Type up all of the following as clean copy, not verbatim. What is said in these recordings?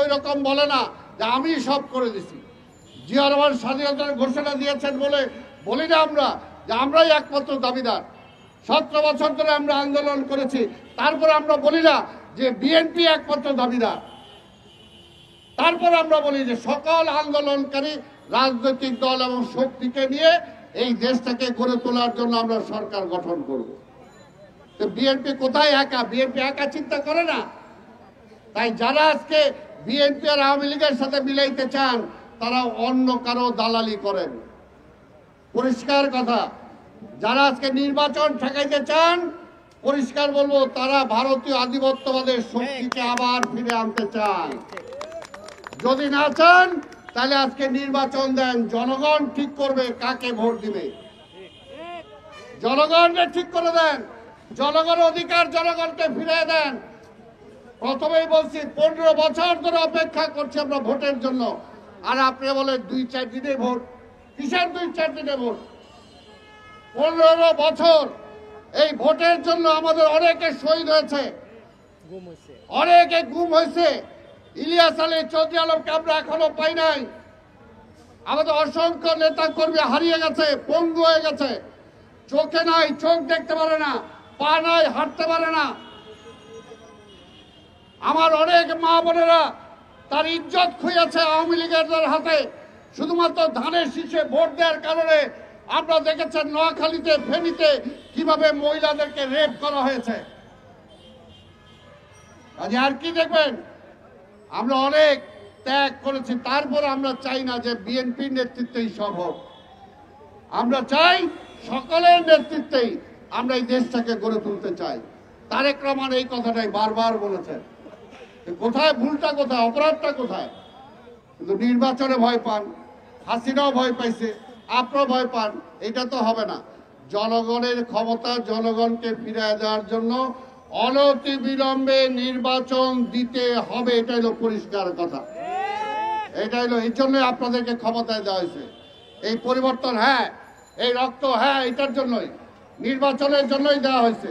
ওই রকম বলে না যে আমি সব করে দিছি। জিয়া রহমান স্বাধীনতার ঘোষণা দিয়েছেন বলে বলি না আমরা যে আমরাই একমাত্র দাবিদার। 17 বছর ধরে আমরা আন্দোলন করেছি, তারপরে আমরা বলি না যে বিএনপি একমাত্র দাবিদার। তারপর আমরা বলি যে সকল আন্দোলনকারী রাজনৈতিক দল এবং শক্তিকে নিয়ে এই দেশটাকে গড়ে তোলার জন্য আমরা সরকার গঠন করব। তো বিএনপি কোথায় একা? বিএনপি একা চিন্তা করে না। তাই যারা আজকে বিএনপি আর আওয়ামী লীগের সাথে মিলাইতে চান তারা অন্য কারো দালালি করেন। পরিষ্কার কথা, যারা আজকে নির্বাচন ঠেকাইতে চান পরিষ্কার বলবো তারা ভারতীয় আধিপত্যবাদের শক্তিকে আবার ফিরে আনতে চান। যদি না চান তাহলে আজকে নির্বাচন দেন, জনগণ ঠিক করবে কাকে ভোট দিবে। জনগণকে ঠিক করে দেন, জনগণ অধিকার জনগণকে ফিরে দেন। প্রথমেই বলছি 15 বছর ধরে অপেক্ষা করছি আমরা ভোটের জন্য, আর আপনি বলে 2-4 দিনে ভোট। কিসের 2-4 দিনে ভোট? 15 বছর এই ভোটের জন্য আমাদের অনেকে শহীদ হয়েছে, অনেকে গুম হয়েছে। ইলিয়াস আলী, চৌধুরী আলমকে আমরা এখনো পাই নাই। আমাদের অসংখ্য নেতা কর্মী হারিয়ে গেছে, পঙ্গু হয়ে গেছে, চোখে নাই, চোখ দেখতে পারে না, পা নাই, হাঁটতে পারে না। আমার অনেক মা বোনেরা তার ইজ্জত খুঁজেছে আওয়ামী লীগের হাতে, শুধুমাত্র ধানের শীষে ভোট দেওয়ার কারণে। আমরা দেখেছেন নোয়াখালীতে, ফেনীতে কিভাবে মহিলাদেরকে রেপ করা হয়েছে। আর কি দেখবেন? আমরা অনেক ত্যাগ করেছি, তারপর আমরা চাই না যে বিএনপির নেতৃত্বেই সব হোক। আমরা চাই সকলের নেতৃত্বেই আমরা এই দেশটাকে গড়ে তুলতে চাই। তারেক রহমান এই কথাটাই বারবার বলেছেন। কোথায় ভুলটা, কোথায় অপরাধটা কোথায়? কিন্তু নির্বাচনে ভয় পান, হাসিনাও ভয় পাইছে, আপনারাও ভয় পান। এটা তো হবে না। জনগণের ক্ষমতা জনগণকে ফিরিয়ে দেওয়ার জন্য অনতি বিলম্বে নির্বাচন দিতে হবে, এটা হলো পরিষ্কার কথা। এটা হলো, এই জন্য আপনাদেরকে ক্ষমতায় দেওয়া হয়েছে। এই পরিবর্তন, হ্যাঁ, এই রক্ত, হ্যাঁ, এটার জন্যই, নির্বাচনের জন্যই দেওয়া হয়েছে।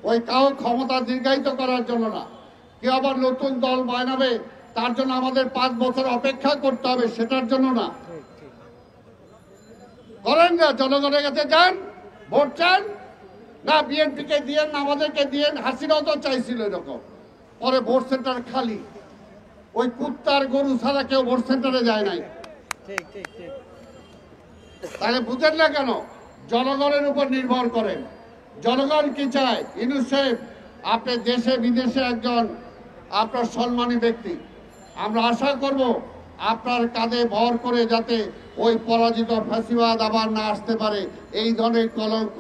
ওই কাউ ক্ষমতা দীর্ঘায়িত করার জন্য না। কেউ আবার নতুন দল বানাবে তার জন্য আমাদের 5 বছর অপেক্ষা করতে হবে, সেটার জন্য না। করেন না, জনগণের কাছে যান, ভোট চান না, বিএনপিকে দিয়েন না, আমাদেরকে দিয়েন। হাসিনাও তো চাইছিল এরকম। পরে ভোট সেন্টার খালি, ওই কুত্তার গরু ছাড়া কেউ ভোট সেন্টারে যায় নাই। তাহলে বুঝেন না কেন? জনগণের উপর নির্ভর করেন। জনগণ কি চায়? ইউনূস সাহেব, আপনি দেশে বিদেশে একজন আপনার সম্মানী ব্যক্তি। আমরা আশা করব আপনার কাঁধে ভর করে যাতে ওই পরাজিত ফ্যাসিবাদ আবার না আসতে পারে, এই ধরনের কলঙ্ক